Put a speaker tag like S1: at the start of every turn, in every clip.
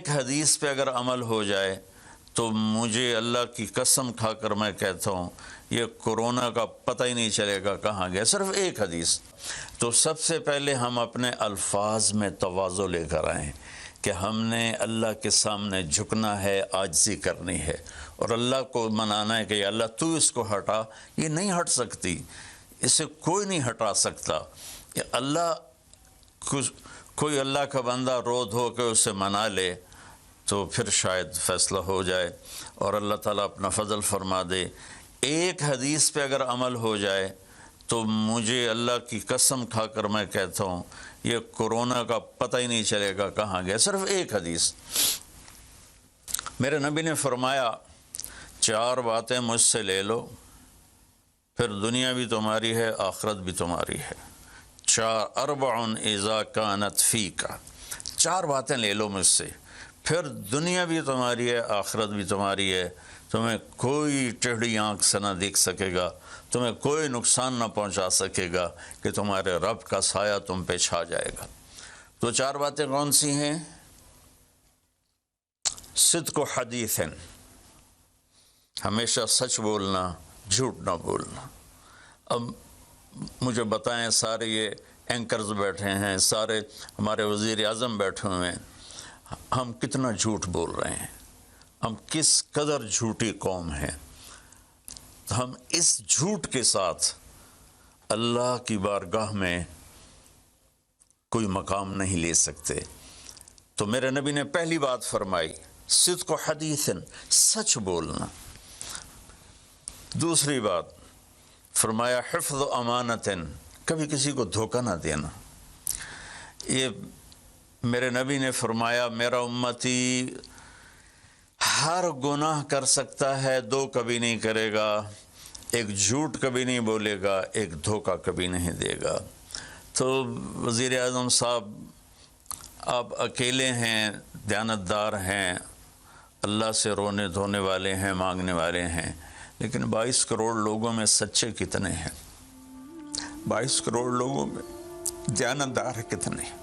S1: ایک حدیث پہ اگر عمل ہو جائے تو مجھے اللہ کی قسم کھا کر میں کہتا ہوں یہ کورونا کا پتہ ہی نہیں چلے گا کہاں گیا، صرف ایک حدیث۔ تو سب سے پہلے ہم اپنے الفاظ میں تواضع لے کر آئیں کہ ہم نے اللہ کے سامنے جھکنا ہے، عاجزی کرنی ہے، اور اللہ کو منانا ہے کہ یا اللہ تو اس کو ہٹا۔ یہ نہیں ہٹ سکتی، اسے کوئی نہیں ہٹا سکتا۔ کہ اللہ کوئی اللہ کا بندہ رو دھو کے اسے منا لے تو پھر شاید فیصلہ ہو جائے اور اللہ تعالیٰ اپنا فضل فرما دے۔ ایک حدیث پہ اگر عمل ہو جائے تو مجھے اللہ کی قسم کھا کر میں کہتا ہوں یہ کورونا کا پتہ ہی نہیں چلے گا کہاں گیا، صرف ایک حدیث۔ میرے نبی نے فرمایا 4 باتیں مجھ سے لے لو، پھر دنیا بھی تمہاری ہے، آخرت بھی تمہاری ہے۔ 4 اذا کانت فیک، 4 باتیں لے لو مجھ سے، پھر دنیا بھی تمہاری ہے، آخرت بھی تمہاری ہے۔ تمہیں کوئی ٹیڑھی آنکھ سے نہ دیکھ سکے گا، تمہیں کوئی نقصان نہ پہنچا سکے گا کہ تمہارے رب کا سایہ تم پہ چھا جائے گا۔ تو 4 باتیں کون سی ہیں؟ صدق و حدیث، ہمیشہ سچ بولنا، جھوٹ نہ بولنا۔ اب مجھے بتائیں، سارے یہ اینکرز بیٹھے ہیں، سارے ہمارے وزیر اعظم بیٹھے ہوئے ہیں، ہم کتنا جھوٹ بول رہے ہیں، ہم کس قدر جھوٹی قوم ہیں۔ ہم اس جھوٹ کے ساتھ اللہ کی بارگاہ میں کوئی مقام نہیں لے سکتے۔ تو میرے نبی نے پہلی بات فرمائی صدق و حدیث، سچ بولنا۔ دوسری بات فرمایا حفظ و امانت، کبھی کسی کو دھوکہ نہ دینا۔ یہ میرے نبی نے فرمایا میرا امتی ہر گناہ کر سکتا ہے، 2 کبھی نہیں کرے گا، ایک جھوٹ کبھی نہیں بولے گا، ایک دھوکہ کبھی نہیں دے گا۔ تو وزیر اعظم صاحب آپ اکیلے ہیں، دیانتدار ہیں، اللہ سے رونے دھونے والے ہیں، مانگنے والے ہیں، لیکن 22 کروڑ لوگوں میں سچے کتنے ہیں؟ 22 کروڑ لوگوں میں دیانتدار کتنے ہیں؟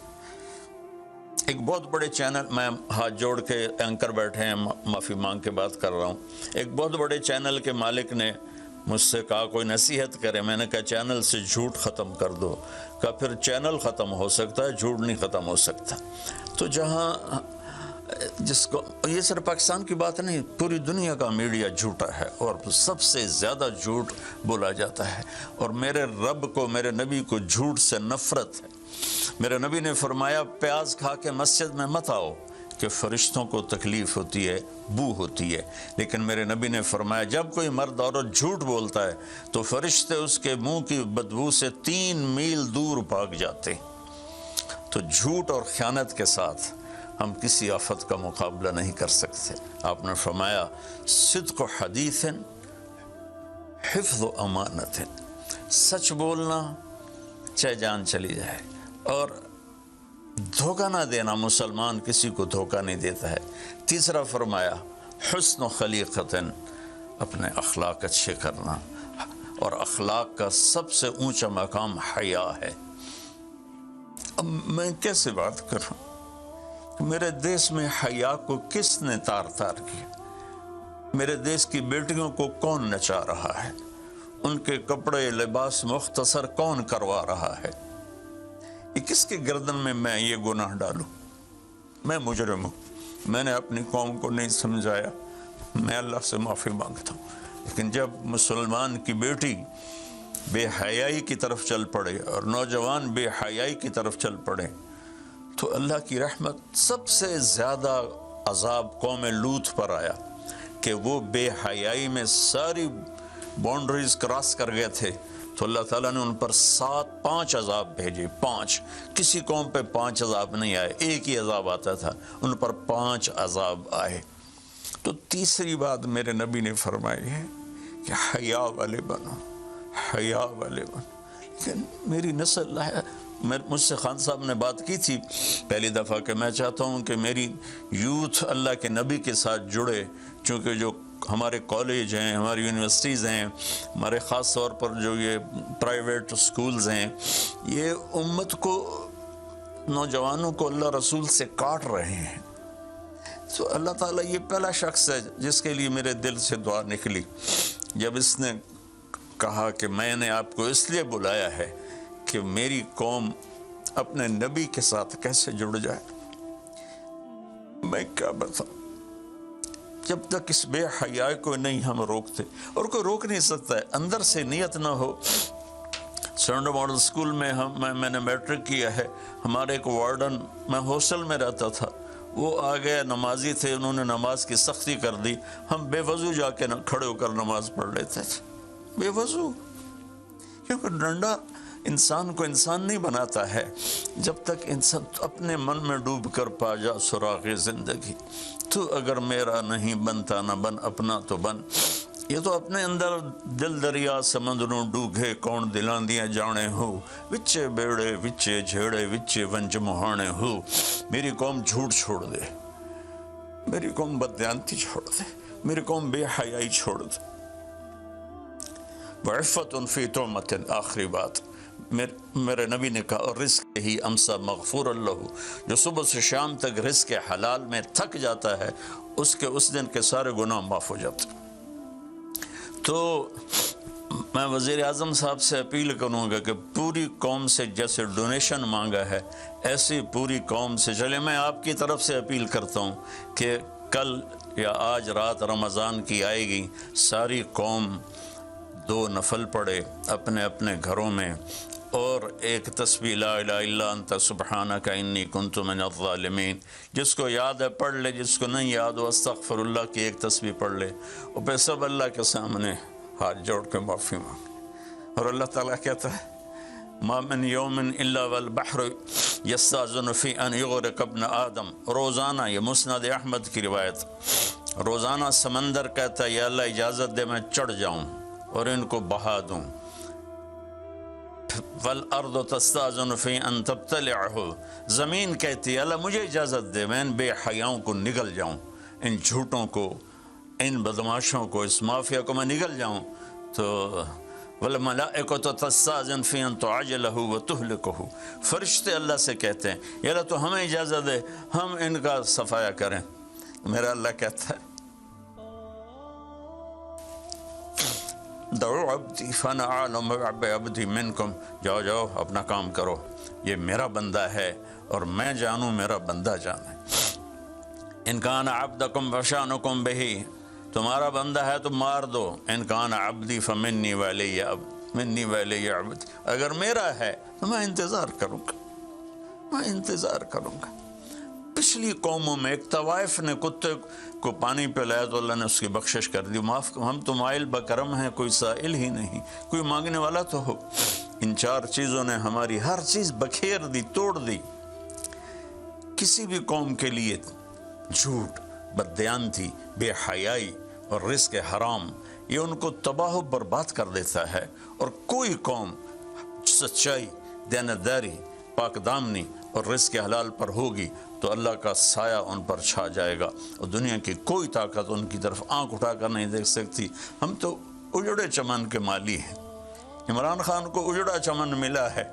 S1: ایک بہت بڑے چینل، میں ہاتھ جوڑ کے اینکر بیٹھے ہیں، معافی مانگ کے بات کر رہا ہوں، ایک بہت بڑے چینل کے مالک نے مجھ سے کہا کوئی نصیحت کرے۔ میں نے کہا چینل سے جھوٹ ختم کر دو۔ کہا پھر چینل ختم ہو سکتا ہے، جھوٹ نہیں ختم ہو سکتا۔ تو جہاں جس کو، یہ صرف پاکستان کی بات نہیں، پوری دنیا کا میڈیا جھوٹا ہے اور سب سے زیادہ جھوٹ بولا جاتا ہے، اور میرے رب کو، میرے نبی کو جھوٹ سے نفرت ہے۔ میرے نبی نے فرمایا پیاز کھا کے مسجد میں مت آؤ کہ فرشتوں کو تکلیف ہوتی ہے، بو ہوتی ہے، لیکن میرے نبی نے فرمایا جب کوئی مرد عورت جھوٹ بولتا ہے تو فرشتے اس کے منہ کی بدبو سے 3 میل دور بھاگ جاتے۔ تو جھوٹ اور خیانت کے ساتھ ہم کسی آفت کا مقابلہ نہیں کر سکتے۔ آپ نے فرمایا صدق و حدیث، حفظ و امانت، سچ بولنا چاہے جان چلی جائے، اور دھوکہ نہ دینا۔ مسلمان کسی کو دھوکہ نہیں دیتا ہے۔ تیسرا فرمایا حسن و خلیقت، اپنے اخلاق اچھے کرنا، اور اخلاق کا سب سے اونچا مقام حیا ہے۔ اب میں کیسے بات کروں؟ میرے دیش میں حیا کو کس نے تار کیا؟ میرے دیش کی بیٹیوں کو کون نچا رہا ہے؟ ان کے کپڑے لباس مختصر کون کروا رہا ہے؟ یہ کس کے گردن میں یہ گناہ ڈالوں؟ میں مجرم ہوں، میں نے اپنی قوم کو نہیں سمجھایا، میں اللہ سے معافی مانگتا ہوں۔ لیکن جب مسلمان کی بیٹی بے حیائی کی طرف چل پڑے اور نوجوان بے حیائی کی طرف چل پڑے تو اللہ کی رحمت، سب سے زیادہ عذاب قوم لوط پر آیا کہ وہ بے حیائی میں ساری باؤنڈریز کراس کر گئے تھے، تو اللہ تعالیٰ نے ان پر 5 عذاب بھیجے۔ 5، کسی قوم پہ 5 عذاب نہیں آئے، ایک ہی عذاب آتا تھا، ان پر 5 عذاب آئے۔ تو تیسری بات میرے نبی نے فرمائی ہے کہ حیا والے بنو، حیا والے بنو۔ لیکن میری نسل ہے، مجھ سے خان صاحب نے بات کی تھی پہلی دفعہ کہ میں چاہتا ہوں کہ میری یوتھ اللہ کے نبی کے ساتھ جڑے، چونکہ جو ہمارے کالج ہیں، ہماری یونیورسٹیز ہیں، ہمارے خاص طور پر جو یہ پرائیویٹ سکولز ہیں، یہ امت کو، نوجوانوں کو اللہ رسول سے کاٹ رہے ہیں۔ تو اللہ تعالیٰ یہ پہلا شخص ہے جس کے لیے میرے دل سے دعا نکلی جب اس نے کہا کہ میں نے آپ کو اس لیے بلایا ہے کہ میری قوم اپنے نبی کے ساتھ کیسے جڑ جائے۔ میں کیا بتاؤں، جب تک اس بے حیائی کو نہیں ہم روکتے، اور کوئی روک نہیں سکتا ہے، اندر سے نیت نہ ہو۔ سرنڈو ماڈل اسکول میں میں نے میٹرک کیا ہے، ہمارے ایک وارڈن، میں ہاسٹل میں رہتا تھا، وہ آ گئے، نمازی تھے، انہوں نے نماز کی سختی کر دی، ہم بے وضو جا کے کھڑے ہو کر نماز پڑھ لیتے تھے، بے وضو، کیونکہ ڈنڈا انسان کو انسان نہیں بناتا ہے جب تک انسان اپنے من میں ڈوب کر پا جا سراغ زندگی۔ تو اگر میرا نہیں بنتا نہ بن، اپنا تو بن۔ یہ تو اپنے اندر دل دریا سمندروں ڈوگے کون دلاں دیاں جانے ہو، وچے بیڑے وچے جھیڑے وچے ونج مہانے ہو۔ میری قوم جھوٹ چھوڑ دے، میری قوم بددیانتی چھوڑ دے، میری قوم بے حیائی چھوڑ دے۔ وعفت فی طعمت، آخری بات میرے نبی نے کہا، اور رزق ہی امسا مغفور اللہ، جو صبح سے شام تک رزق حلال میں تھک جاتا ہے اس کے اس دن کے سارے گناہ معاف ہو جاتے۔ تو میں وزیر اعظم صاحب سے اپیل کروں گا کہ پوری قوم سے جیسے ڈونیشن مانگا ہے ایسی پوری قوم سے چلے۔ میں آپ کی طرف سے اپیل کرتا ہوں کہ کل یا آج رات رمضان کی آئے گی، ساری قوم 2 نفل پڑھے اپنے اپنے گھروں میں، اور ایک تسبیح لا الہ الا انت سبحانک انی کنت من الظالمین، جس کو یاد ہے پڑھ لے، جس کو نہیں یاد ہو استغفر اللہ کی ایک تسبیح پڑھ لے، اور پھر سب اللہ کے سامنے ہاتھ جوڑ کے معافی مانگ۔ اور اللہ تعالیٰ کہتا ہے ما من یوم الا والبحر یستاذن فی ان یغرق ابن آدم، روزانہ، یہ مسند احمد کی روایت، روزانہ سمندر کہتا ہے یا اللہ اجازت دے میں چڑھ جاؤں اور ان کو بہا دوں۔ والارض تستاذن فی ان تبتلعہ، زمین کہتی ہے اللہ مجھے اجازت دے میں ان بے حیاؤں کو نگل جاؤں، ان جھوٹوں کو، ان بدماشوں کو، اس مافیا کو میں نگل جاؤں۔ تو والملائکۃ تستاذن فی ان تعجلہ وتہلکہ، فرشتے اللہ سے کہتے ہیں یا اللہ تو ہمیں اجازت دے ہم ان کا صفایا کریں۔ میرا اللہ کہتا ہے دعو عبدی فانا عالم بعبدی منکم، جاؤ جاؤ اپنا کام کرو، یہ میرا بندہ ہے اور میں جانوں میرا بندہ جانے۔ ان کان عبدکم فشانکم بہی، تمہارا بندہ ہے تو مار دو، ان کان عبدی فمنی ولی عبد، منی ولی عبد، اگر میرا ہے تو میں انتظار کروں گا، میں انتظار کروں گا۔ پچھلی قوموں میں ایک طوائف نے کتے کو پانی پلایا تو اللہ نے اس کی بخشش کر دی، معاف، ہم تو مائل بکرم ہیں، کوئی سائل ہی نہیں، کوئی مانگنے والا تو ہو۔ ان 4 چیزوں نے ہماری ہر چیز بکھیر دی، توڑ دی۔ کسی بھی قوم کے لیے جھوٹ، بددیانتی، بے حیائی اور رزق حرام یہ ان کو تباہ و برباد کر دیتا ہے، اور کوئی قوم سچائی، دیانتداری، پاک دامنی اور رزق حلال پر ہوگی تو اللہ کا سایہ ان پر چھا جائے گا، اور دنیا کی کوئی طاقت ان کی طرف آنکھ اٹھا کر نہیں دیکھ سکتی۔ ہم تو اجڑے چمن کے مالی ہیں، عمران خان کو اجڑا چمن ملا ہے،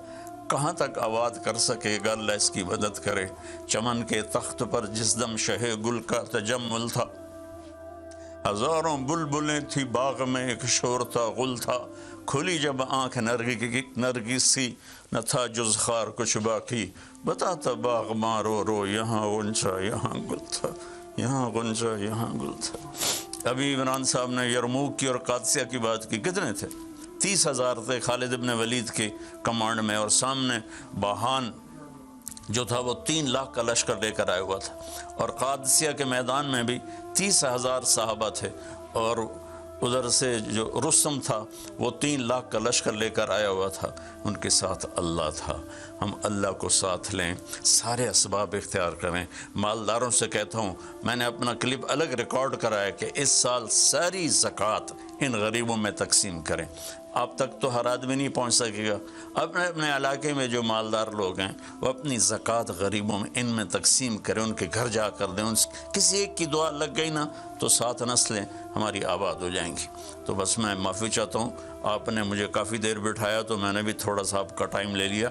S1: کہاں تک آباد کر سکے گا، اللہ اس کی مدد کرے۔ چمن کے تخت پر جس دم شہ گل کا تجمل تھا، ہزاروں بلبلیں تھی باغ میں، ایک شور تھا، غل تھا، کھلی جب آنکھ نرگس سی، نہ تھا جز خار کچھ باقی، بتاتا باغ ماں رو رو، یہاں غنچہ یہاں گل تھا، یہاں غنچہ یہاں گل تھا۔ ابھی عمران صاحب نے یرموک کی اور قادسیہ کی بات کی، کتنے تھے؟ 30,000 تھے خالد ابن ولید کے کمانڈ میں، اور سامنے باہان جو تھا وہ 3 لاکھ کا لشکر لے کر آیا ہوا تھا، اور قادسیہ کے میدان میں بھی 30,000 صحابہ تھے، اور ادھر سے جو رستم تھا وہ 3 لاکھ کا لشکر لے کر آیا ہوا تھا، ان کے ساتھ اللہ تھا۔ ہم اللہ کو ساتھ لیں، سارے اسباب اختیار کریں۔ مالداروں سے کہتا ہوں، میں نے اپنا کلپ الگ ریکارڈ کرایا کہ اس سال ساری زکوٰۃ ان غریبوں میں تقسیم کریں۔ آپ تک تو ہر آدمی نہیں پہنچ سکے گا، اپنے اپنے علاقے میں جو مالدار لوگ ہیں وہ اپنی زکوٰۃ غریبوں میں ان میں تقسیم کریں، ان کے گھر جا کر دیں۔ کسی ایک کی دعا لگ گئی نا تو 7 نسلیں ہماری آباد ہو جائیں گی۔ تو بس میں معافی چاہتا ہوں، آپ نے مجھے کافی دیر بٹھایا تو میں نے بھی تھوڑا سا آپ کا ٹائم لے لیا۔